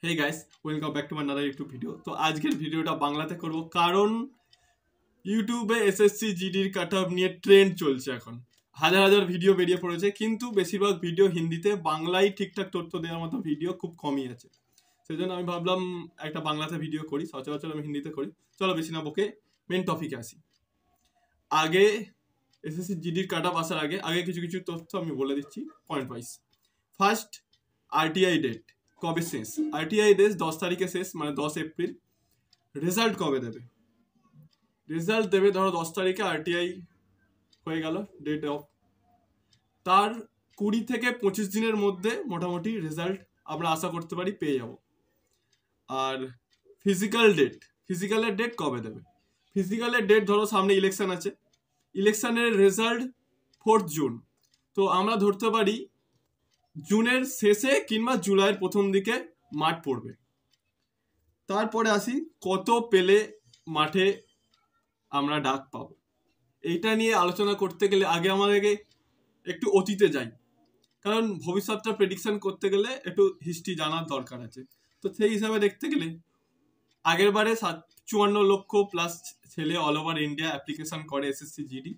Hey guys, welcome back to my another YouTube video. তো আজকের ভিডিওটা বাংলাতে করব কারণ ইউটিউবে এসএসসি জিডির কাট অফ নিয়ে ট্রেন্ড চলছে এখন। হাজার হাজার ভিডিও বেরিয়ে পড়েছে, কিন্তু বেশিরভাগ ভিডিও হিন্দিতে, বাংলায় ঠিকঠাক তথ্য দেওয়ার মতো ভিডিও খুব কমই আছে। সেই জন্য আমি ভাবলাম একটা বাংলাতে ভিডিও করি, সচরাচর আমি হিন্দিতে করি। চলো বেশি না বকে মেন টপিকে আসি। আগে এসএসসি জিডির কাট অফ আসার আগে আগে কিছু কিছু তথ্য আমি বলে দিচ্ছি point wise. First, RTI date কবে শেষ? আরটিআই ডেট 10 তারিখে শেষ, মানে 10 এপ্রিল। রেজাল্ট কবে দেবে? রেজাল্ট দেবে ধরো 10 তারিখে আরটিআই হয়ে গেল ডেট অফ, তার 20 থেকে 25 দিনের মধ্যে মোটামুটি রেজাল্ট আমরা আশা করতে পারি পেয়ে যাব। আর ফিজিক্যালের ডেট কবে দেবে? ফিজিক্যালের ডেট ধরো সামনে ইলেকশন আছে, ইলেকশনের রেজাল্ট 4 জুন। তো আমরা ধরতে পারি জুনের শেষে কিংবা জুলাইয়ের প্রথম দিকে মাঠ পড়বে। তারপরে আসি কত পেলে মাঠে আমরা ডাক পাবো। এইটা নিয়ে আলোচনা করতে গেলে আগে আমাদেরকে একটু অতীতে যাই, কারণ ভবিষ্যৎটা প্রেডিকশন করতে গেলে একটু হিস্ট্রি জানার দরকার আছে। তো সেই হিসাবে দেখতে গেলে আগের বারে 54 লক্ষ প্লাস ছেলে অল ওভার ইন্ডিয়া অ্যাপ্লিকেশন করে এসএসসি জিডি,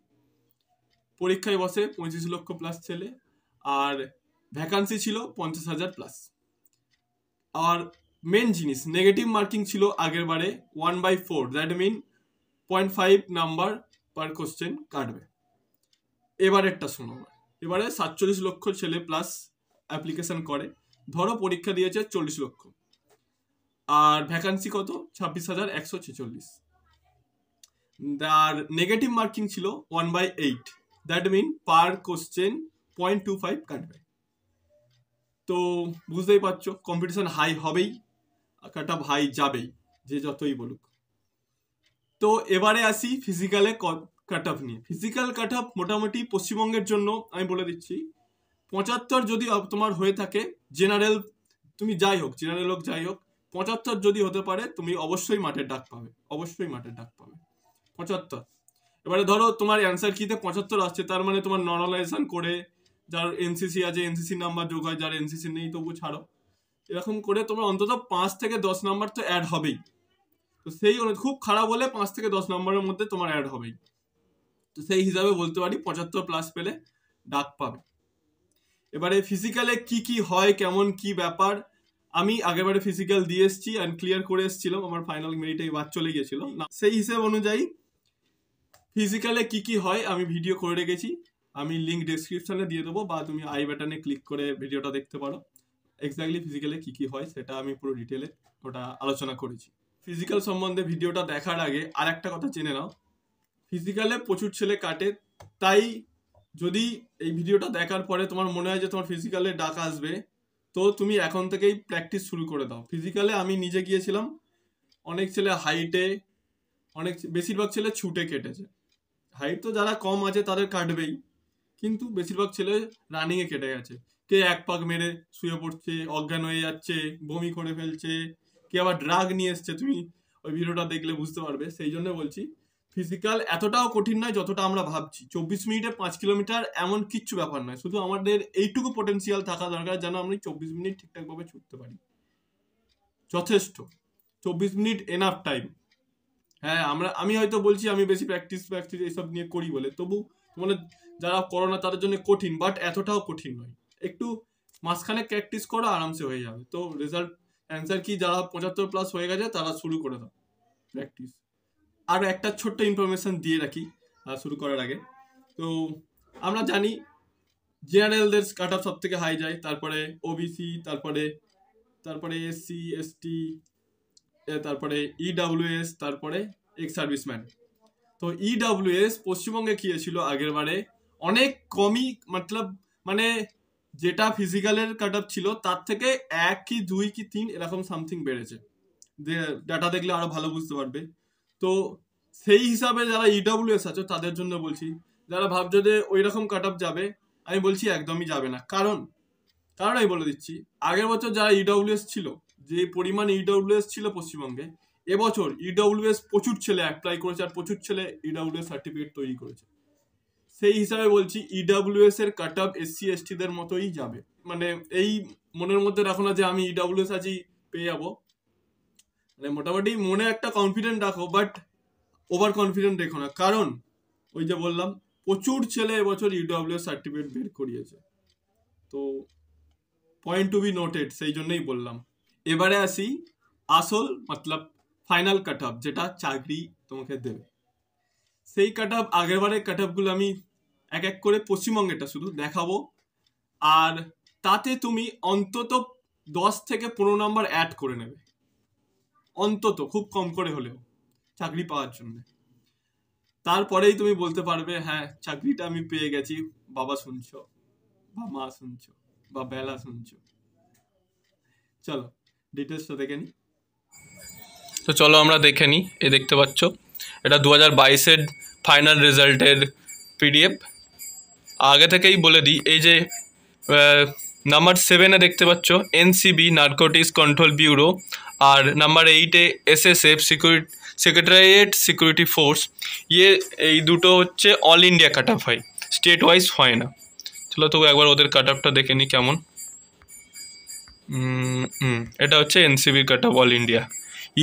পরীক্ষায় বসে 25 লক্ষ প্লাস ছেলে, আর ভ্যাকান্সি ছিল 50,000 প্লাস। আর মেন জিনিস নেগেটিভ মার্কিং ছিল আগের বারে 1/4, that mean 0.5 number per question কাটবে। এবারেরটা শোনো, এবারে 47 লক্ষ ছেলে প্লাস অ্যাপ্লিকেশন করে, ধরো পরীক্ষা দিয়েছে 40 লক্ষ, আর ভ্যাকান্সি কত? 26,146। আর নেগেটিভ মার্কিং ছিল 1/8, দ্যাট মিন পার কোশ্চেন 0.25 কাটবে। তো বুঝতেই পারছো কম্পিটিশন হাই হবেই, কাট অফ হাই যাবেই, যে যতই বলুক। তো এবারে আসি ফিজিক্যালে কাট অফ নিয়ে। ফিজিক্যাল কাট অফ মোটামুটি পশ্চিমবঙ্গের জন্য আমি বলে দিচ্ছি 75 যদি তোমার হয়ে থাকে, জেনারেল তুমি যাই হোক, জেনারেল হোক যাই হোক, 75 যদি হতে পারে তুমি অবশ্যই মাঠের ডাক পাবে, অবশ্যই মাঠের ডাক পাবে 75। এবারে ধরো তোমার অ্যান্সার কিতে 75 আসছে, তার মানে তোমার নর্মালাইজেশন করে যার এনসিসি আছে এনসিসি নাম্বার যোগ হয়, যার এনসিসি নেই তবু ছাড়ো, এরকম করে তোমার অন্তত 5 থেকে 10 নাম্বার তো অ্যাড হবেই। তো সেই খুব খারাপ হলে 5 থেকে 10 নম্বরের মধ্যে তোমার অ্যাড হবেই। তো সেই হিসাবে বলতে পারি 75 প্লাস পেলে ডাক পাবে। এবারে ফিজিক্যালে কি কি হয়, কেমন কি ব্যাপার, আমি আগেরবারে ফিজিক্যাল দিয়ে এসেছি অ্যান্ড ক্লিয়ার করে এসেছিলাম, আমার ফাইনাল মেরিটে বাদ চলে গিয়েছিল না। সেই হিসেব অনুযায়ী ফিজিক্যালে কি কি হয় আমি ভিডিও করে রেখেছি, আমি লিঙ্ক ডেসক্রিপশনে দিয়ে দেবো, বা তুমি আই বাটনে ক্লিক করে ভিডিওটা দেখতে পারো। এক্স্যাক্টলি ফিজিক্যালে কি কি হয় সেটা আমি পুরো ডিটেলে ওটা আলোচনা করেছি। ফিজিক্যাল সম্বন্ধে ভিডিওটা দেখার আগে আর একটা কথা জেনে নাও, ফিজিক্যালে প্রচুর ছেলে কাটে, তাই যদি এই ভিডিওটা দেখার পরে তোমার মনে হয় যে তোমার ফিজিক্যালে ডাক আসবে, তো তুমি এখন থেকেই প্র্যাকটিস শুরু করে দাও। ফিজিক্যালে আমি নিজে গিয়েছিলাম, অনেক ছেলে হাইটে, অনেক বেশিরভাগ ছেলে ছুটে কেটেছে। হাইট তো যারা কম আছে তাদের কাটবেই, কিন্তু বেশিরভাগ ছেলে রানিংয়ে কেটে গেছে। কে এক পাক মেরে শুয়ে পড়ছে, অজ্ঞান হয়ে যাচ্ছে, বমি করে ফেলছে, কে আবার ড্রাগ নিয়ে এসছে, তুমি ওই ভিডিওটা দেখলে বুঝতে পারবে। সেই জন্য বলছি ফিজিক্যাল এতটাও কঠিন নয় যতটা আমরা ভাবছি। 24 মিনিটে 5 কিলোমিটার এমন কিচ্ছু ব্যাপার নয়, শুধু আমাদের এইটুকু পোটেন্সিয়াল থাকা দরকার যেন আমরা 24 মিনিট ঠিকঠাকভাবে ছুটতে পারি, যথেষ্ট। 24 মিনিট এনাফ টাইম। হ্যাঁ, আমি হয়তো বলছি আমি বেশি প্র্যাকটিস এইসব নিয়ে করি বলে, তবু তোমাদের যারা করো না তাদের জন্য কঠিন, বাট এতটাও কঠিন নয়। একটু মাঝখানে প্র্যাকটিস করো, আরামসে হয়ে যাবে। তো রেজাল্ট অ্যান্সার কি, যারা 75 প্লাস হয়ে গেছে তারা শুরু করে দাও প্র্যাকটিস। আর একটা ছোট্ট ইনফরমেশন দিয়ে রাখি শুরু করার আগে। তো আমরা জানি জেনারেলদের কাট অফ সব থেকে হাই যায়, তারপরে ওবিসি, তারপরে এসসি এসটি, তারপরে ইডাব্লিউএস, তারপরে এক্স সার্ভিসম্যান। তো ইডাব্লিউএস পশ্চিমবঙ্গে কি ছিল আগের বারে অনেক কমই, মানে যেটা ফিজিক্যালের কাট অফ ছিল তার থেকে 1 কি 2 কি 3 এরকম সামথিং বেড়েছে, ডাটা দেখলে আরো ভালো বুঝতে পারবে। তো সেই হিসাবে যারা ইডাব্লিউএস আছে তাদের জন্য বলছি, যারা ভাবছো যে ওই রকম কাট অফ যাবে, আমি বলছি একদমই যাবে না। কারণ আমি বলে দিচ্ছি, আগের বছর যারা ইডাব্লিউএস ছিল, যে পরিমাণ ইডাব্লিউএস ছিল পশ্চিমবঙ্গে, এবছর ইডাব্লিউএস প্রচুর ছেলে অ্যাপ্লাই করেছে, আর প্রচুর ছেলে ইডাব্লিউএস সার্টিফিকেট তৈরি করেছে। সেই হিসাবে বলছি ইডাব্লিউএস এর কাট অফ এসসি এসটিদের মতোই যাবে। মানে এই মনের মধ্যে রাখো না যে আমি ইডাব্লিউএস আছি পেয়ে যাবো। মানে মোটামুটি মনে একটা কনফিডেন্ট রাখো, বাট ওভার কনফিডেন্ট রেখো না, কারণ ওই যে বললাম প্রচুর ছেলে এবছর ইডব্লিউএস সার্টিফিকেট বের করিয়েছে, তো পয়েন্ট টু বি নোটেড, সেই জন্যই বললাম। এবারে আসি আসল মতলব ফাইনাল কাট অফ, যেটা চাকরি তোমাকে দেবে। সেই কাট অফ, আগেরবারের কাট অফগুলো আমি এক এক করে পশ্চিমবঙ্গেরটা শুধু দেখাবো, আর তাতে তুমি অন্তত 10 থেকে 15 নম্বর অ্যাড করে নেবে, অন্তত খুব কম করে হলেও, চাকরি পাওয়ার জন্য। তারপরেই তুমি বলতে পারবে হ্যাঁ চাকরিটা আমি পেয়ে গেছি, বাবা শুনছো বা মা শুনছো বা বেলা শুনছো। চলো ডিটেলসটা দেখে নি। তো চলো আমরা দেখে নিই। দেখতে পাচ্ছ এটা 2022-এর ফাইনাল রেজাল্টের পিডিএফ। আগে থেকেই বলে দিই, এই যে নাম্বার 7-এ দেখতে পাচ্ছ এনসিবি নার্কোটিক্স কন্ট্রোল ব্যুরো, আর নাম্বার 8-এ এসএসএফ সেক্রেটারিয়েট সিকিউরিটি ফোর্স। এই দুটো হচ্ছে অল ইন্ডিয়া কাট অফ হয়, স্টেট ওয়াইজ হয় না। চলো তো একবার ওদের কাট অফটা দেখে নিই কেমন। এটা হচ্ছে এনসিবির cut off all India.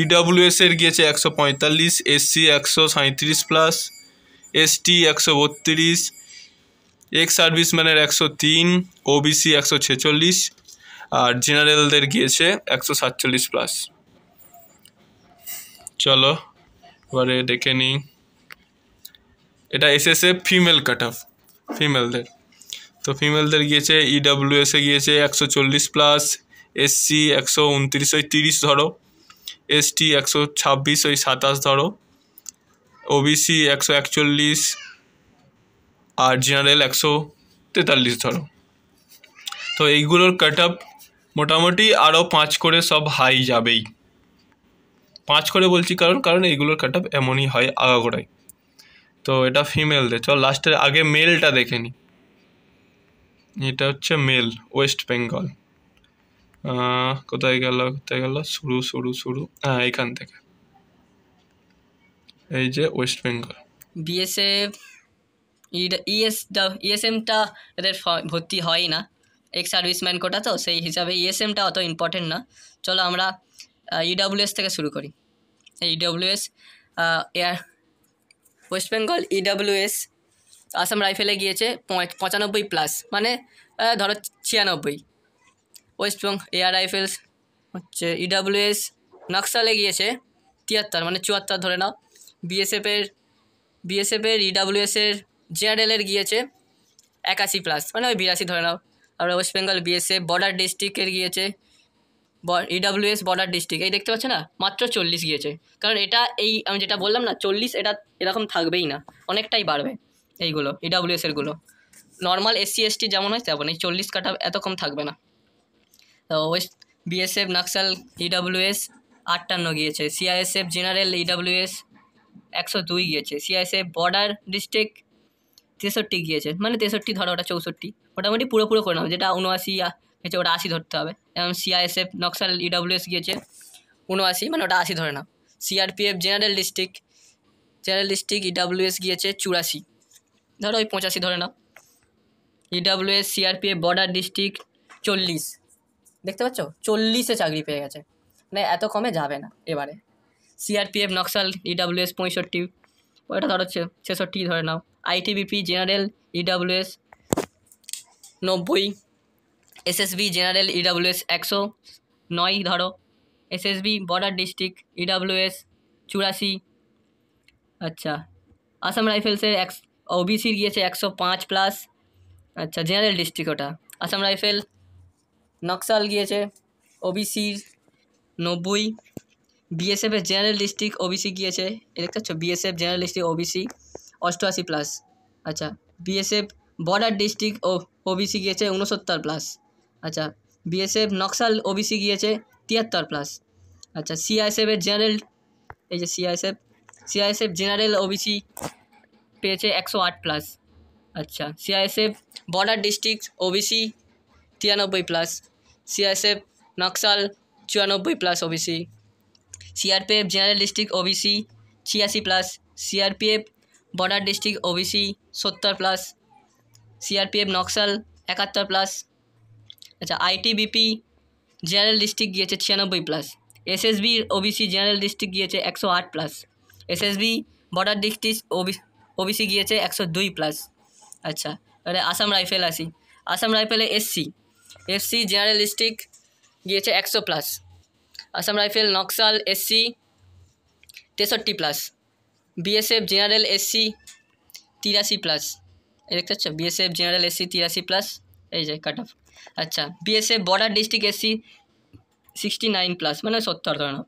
EWS এর গিয়েছে 145, এসসি 137+, এসটি 132, এক্স সার্ভিসম্যানের 103, ওবিসি 146, আর জেনারেলদের গিয়েছে 147+। চলো এবারে দেখে নিই। এটা এসএসএফ ফিমেল কাট অফ, ফিমেলদের। তো ফিমেলদের গিয়েছে ইডব্লিউএসে গিয়েছে 140+, এসসি 129, ওই 30 ধরো, এসটি 126, ওই 27 ধরো, ওবিসি 141, আর জেনারেল 143 ধরো। তো এইগুলোর কাট অফ মোটামুটি আরও 5 করে সব হাই যাবেই। 5 করে বলছি কারণ এইগুলোর কাট অফ এমনই হয় আগাগোড়াই। তো এটা ফিমেলদের। চল লাস্টের আগে মেলটা দেখে নিই। এটা হচ্ছে মেল, ওয়েস্ট বেঙ্গল। কোথায় গেল শুরু, হ্যাঁ এইখান থেকে, এই যে ওয়েস্ট বেঙ্গল। বিএসএফ ইএসএমটা এদের ভর্তি হয় না, এক্স সার্ভিসম্যান কোটা, তো সেই হিসাবে ইএসএমটা অত ইম্পর্টেন্ট না। চলো আমরা ইডব্লিউএস থেকে শুরু করি। ইডব্লিউএস ওয়েস্ট বেঙ্গল ইডব্লিউএস আসাম রাইফেলে গিয়েছে 95+, মানে ধরো 96। ওয়েস্ট বেঙ্গল এয়ার রাইফেলস হচ্ছে ইডব্লিউএস নকশালে গিয়েছে 73, মানে 74 ধরে নাও। বিএসএফের ইডব্লিউএসের জেনারেলের গিয়েছে 81+, মানে ওই 82 ধরে নাও। আর ওয়েস্ট বেঙ্গল বিএসএফ বর্ডার ডিস্ট্রিক্টের গিয়েছে, ইডব্লিউএস বর্ডার ডিস্ট্রিক্ট, এই দেখতে পাচ্ছে না, মাত্র 40 গিয়েছে। কারণ এটা এই আমি যেটা বললাম না 40, এটা এরকম থাকবেই না, অনেকটাই বাড়বে এইগুলো ইডব্লিউএসেরগুলো। নর্মাল এসসি এসটি যেমন হয় তেমন, এই 40 কাটা এত কম থাকবে না। তো ওয়েস্ট বিএসএফ নকশাল ইডব্লিউএস 58 গিয়েছে, সিআইএসএফ জেনারেল ইডব্লিউএস 102 গিয়েছে, সিআইএসএফ বর্ডার ডিস্ট্রিক্ট 63 গিয়েছে, মানে 63 ধরো, ওটা 64, মোটামুটি পুরো করে নাও, যেটা 79 গেছে ওটা 80 ধরতে হবে। এবং সিআইএসএফ নকশাল ইডব্লিউএস গিয়েছে 79, মানে ওটা 80 ধরে নাও। সিআরপিএফ জেনারেল ডিস্ট্রিক্ট ইডব্লিউএস গিয়েছে 84, ধরো ওই 85 ধরে নাও। ইডব্লিউএস সিআরপিএফ বর্ডার ডিস্ট্রিক্ট 40, দেখতে পাচ্ছ 40-এ চাকরি পেয়ে গেছে, মানে এত কমে যাবে না এবারে। সিআরপিএফ নকশাল ইডব্লিউএস 65, ওটা ধরো 66 ধরে নাও। ITBP general EWS 90, SSB general EWS 109 ধরো, এসএসবি বর্ডার ডিস্ট্রিক্ট ইডব্লিউএস 84। আচ্ছা, আসাম রাইফেলসের ওবিসির গিয়েছে 105+, আচ্ছা জেনারেল ডিস্ট্রিক্ট ওটা। আসাম রাইফেল নকশাল গিয়েছে ওবিসির 90, বিএসএফের জেনারেল ডিস্ট্রিক্ট ওবিসি গিয়েছে, এ দেখতে পাচ্ছ বিএসএফ জেনারেল ডিস্ট্রিক্ট ওবিসি 88+। আচ্ছা, বিএসএফ বর্ডার ডিস্ট্রিক্ট ওবিসি গিয়েছে 69+। আচ্ছা, বিএসএফ নকশাল ওবিসি গিয়েছে 73+। আচ্ছা, সিআইএসএফের জেনারেল, এই যে সিআইএসএফ জেনারেল ওবিসি পেয়েছে 108+। আচ্ছা, CISF border district OBC 93+, CISF Naxal 94+ OBC, CRPF general district OBC 86+, CRPF border district OBC 70+, CRPF Naxal 71+। আচ্ছা, আইটিবিপি জেনারেল ডিস্ট্রিক্ট গিয়েছে 96+। এসএসবি ওবিসি জেনারেল ডিস্ট্রিক্ট গিয়েছে 108+। এসএসবি বর্ডার ডিস্ট্রিক্ট ওবিসি গিয়েছে 102+। আচ্ছা, এবারে আসাম রাইফেল আসি। আসাম রাইফেলে এসসি জেনারেল ডিস্ট্রিক্ট গিয়েছে 100+। Assam rifle Naxal SC 63+। BSF general SC 83+। এই দেখতে পাচ্ছ, বিএসএফ জেনারেল এসসি 83+, এই যে কাট অফ। আচ্ছা, বিএসএফ বর্ডার ডিস্ট্রিক্ট এসসি 69+, মানে 70 ধরে নাও।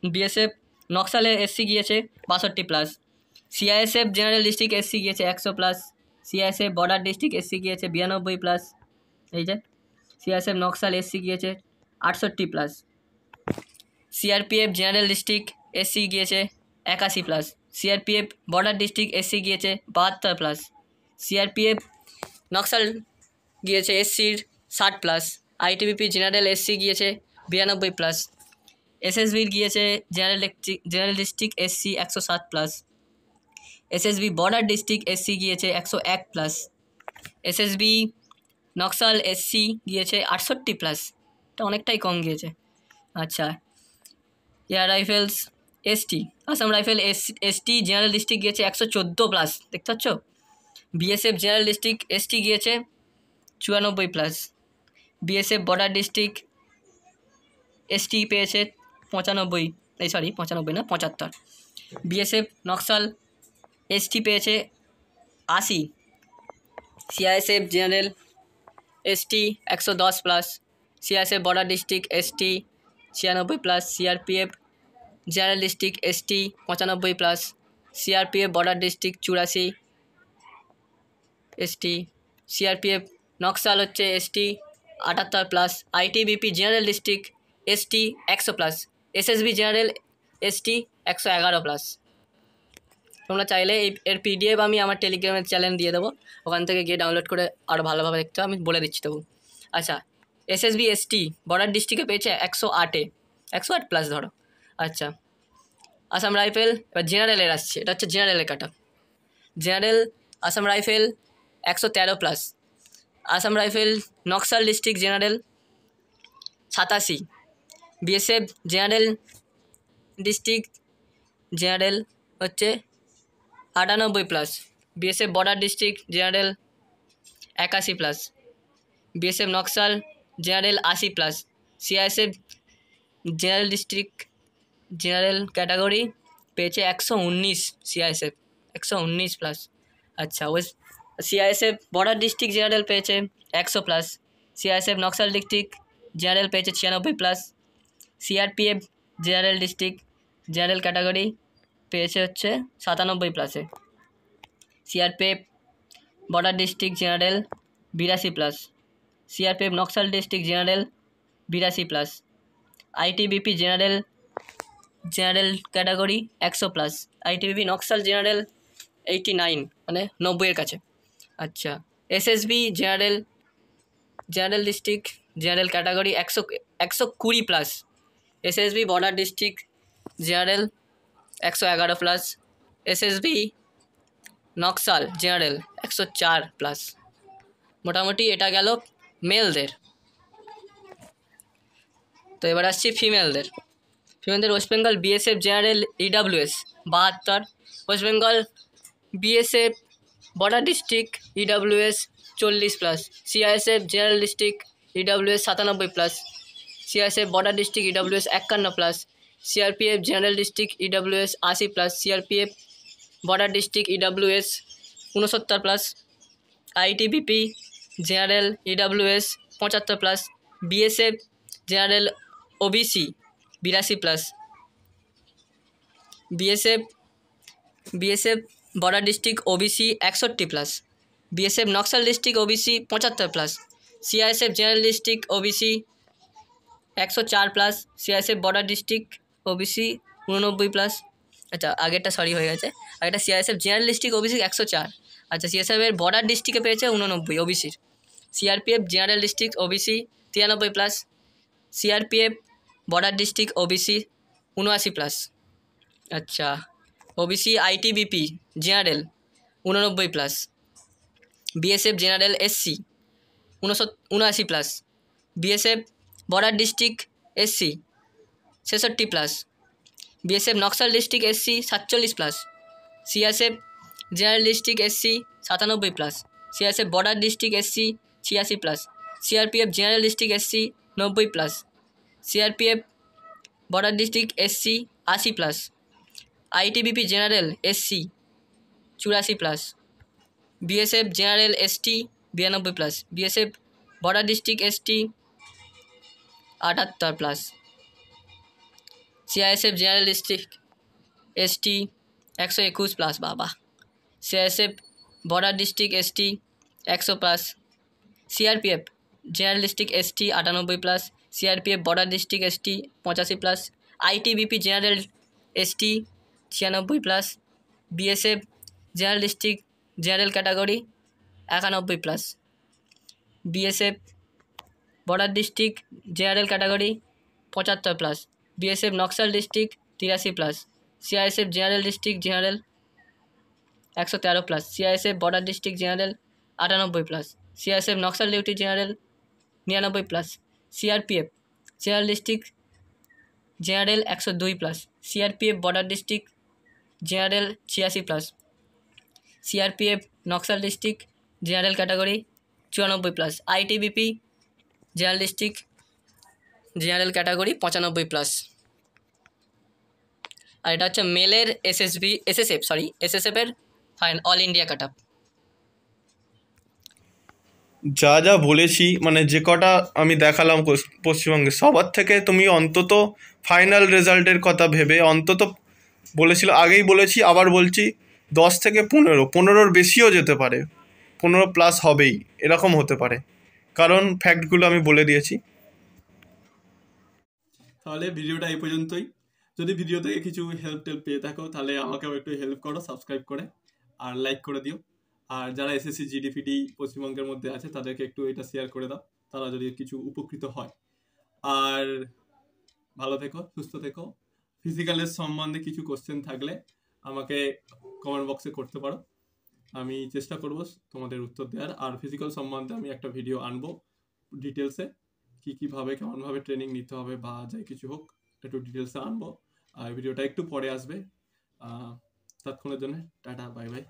বিএসএফ নকশালে এসসি গিয়েছে 62+। সিআইএসএফ জেনারেল ডিস্ট্রিক্ট এসসি গিয়েছে 100+। সিআইএসএফ বর্ডার ডিস্ট্রিক্ট এসসি গিয়েছে 92+। এই যে সিআইএসএফ নকশাল এসসি গিয়েছে 68+। সিআরপিএফ জেনারেল ডিস্ট্রিক্ট এসসি গিয়েছে 81+। সিআরপিএফ বর্ডার ডিস্ট্রিক্ট এসসি গিয়েছে 72+। সিআরপিএফ নকশাল গিয়েছে এসসির 60+। আইটিবিপি জেনারেল এসসি গিয়েছে 92+। এসএসবির গিয়েছে general district SC 107+। SSB border district SC গিয়েছে 101+। এসএসবি নকশাল এসসি গিয়েছে 68+, এটা অনেকটাই কম গিয়েছে। আচ্ছা, air rifles ST, Assam rifle ST general district গিয়েছে 114+, দেখতে পাচ্ছ। বিএসএফ জেনারেল ডিস্ট্রিক্ট এসটি গিয়েছে 94+। বিএসএফ বর্ডার ডিস্ট্রিক্ট এসটি পেয়েছে 75। বিএসএফ নকশাল এসটি পেয়েছে 80। CISF general ST 110+। CISF border district ST 96+। CRPF general district ST 95+। CRPF border district 84 ST. CRPF Naxal হচ্ছে ST 78+। ITBP general district ST 100+। SSB general ST 111+। তোমরা চাইলে এর PDF আমি আমার টেলিগ্রামের channel দিয়ে দেবো, ওখান থেকে গিয়ে ডাউনলোড করে আরও ভালোভাবে দেখতে আমি বলে দিচ্ছি তবু। আচ্ছা, এসএসবি এসটি বর্ডার ডিস্ট্রিক্টে পেয়েছে 108+, ধরো। আচ্ছা, আসাম রাইফেল এবার জেনারেলের আসছে, এটা হচ্ছে জেনারেলের cut off. General Assam rifle 113+। Assam rifle Naxal district general 87। BSF general district general হচ্ছে 98+। BSF border district general 81+। BSF Naxal general 80+। CISF general district general category পেয়েছে 119। সিআইএসএফ 119+। আচ্ছা, সিআইএসএফ বর্ডার ডিস্ট্রিক্ট জেনারেল পেয়েছে 100+। সিআইএসএফ নকশাল ডিস্ট্রিক্ট জেনারেল পেয়েছে 96+। CRPF general district general category পেয়েছে হচ্ছে 97+। CRPF border district general 82+। CRPF Naxal district general 82+। ITBP general category 100+। ITBP Naxal general 89, মানে 90-এর কাছে। আচ্ছা, SSB general district general category 120+। SSB border district general 111+। SSB Naxal general 104+। মোটামুটি এটা গেল মেলদের। তো এবার আসছি ফিমেলদের। West Bengal BSF general EWS 72। West Bengal BSF border district EWS 40+। CISF general district EWS 97+। CISF border district EWS 51+। CRPF general district EWS 80+। CRPF border district EWS 69+। ITBP general EWS 75+। BSF general OBC 82+। BSF border district OBC 61+। BSF Naxal district OBC 75+। CISF general district OBC 104+। CISF border district OBC 89+। আচ্ছা, আগেরটা sorry হয়ে গেছে, আগেরটা CISF general district OBC 104। আচ্ছা, সিআইএসএফের border ডিস্ট্রিক্টে পেয়েছে 89 ওবিসির। CRPF general district OBC 93+। CRPF border district OBC 79+। আচ্ছা, OBC ITBP general 89+। BSF general SC 79+। BSF border district SC 66+, BSF Naxal district SC 47+, CRSF general district SC 97+, CRSF border district SC 86+, CRPF general district SC 90+, CRPF border district SC 80+, ITBP general SC 84+, BSF general ST 92+, BSF border district ST 78+, CISF general district ST 121+, বাবা, CISF border district ST 100+, CRPF general district ST 98+, CRPF border district ST 85+, ITBP general ST 96+, BSF general district general category 91+, BSF border district general category 75+, BSF Naxal district 83+, CISF general district general 113+, CISF border district general 98+, CISF Naxal duty general 99+, CRPF general district general 102+, CRPF border district general 86+, CRPF Naxal district general category 94+, ITBP general district general category 95+। আর এটা হচ্ছে মেলের এসএসএফের fine all India কাট up. যা যা বলেছি মানে যে কটা আমি দেখালাম পশ্চিমবঙ্গে, সবার থেকে তুমি অন্তত ফাইনাল রেজাল্টের কথা ভেবে অন্তত বলেছিল, আগেই বলেছি আবার বলছি, 10 থেকে 15-15-র বেশিও যেতে পারে, 15+ হবেই, এরকম হতে পারে, কারণ ফ্যাক্টগুলো আমি বলে দিয়েছি। তাহলে ভিডিওটা এই পর্যন্তই। যদি ভিডিও থেকে কিছু হেল্প পেয়ে থাকো তাহলে আমাকেও একটু হেল্প করো সাবস্ক্রাইব করে, আর লাইক করে দিও। আর যারা এসএসসি জিডিপিটি পশ্চিমবঙ্গের মধ্যে আছে তাদেরকে একটু এটা শেয়ার করে দাও, তারা যদি কিছু উপকৃত হয়। আর ভালো থেকো, সুস্থ থেকো। ফিজিক্যালের সম্বন্ধে কিছু কোশ্চেন থাকলে আমাকে কমেন্ট বক্সে করতে পারো, আমি চেষ্টা করব তোমাদের উত্তর দেওয়ার। আর ফিজিক্যাল সম্বন্ধে আমি একটা ভিডিও আনবো ডিটেলসে, কীভাবে কেমনভাবে ট্রেনিং নিতে হবে বা যাই কিছু হোক একটু ডিটেলসে আনবো। আর ভিডিওটা একটু পরে আসবে। ততক্ষণের জন্য টাটা, বাই বাই।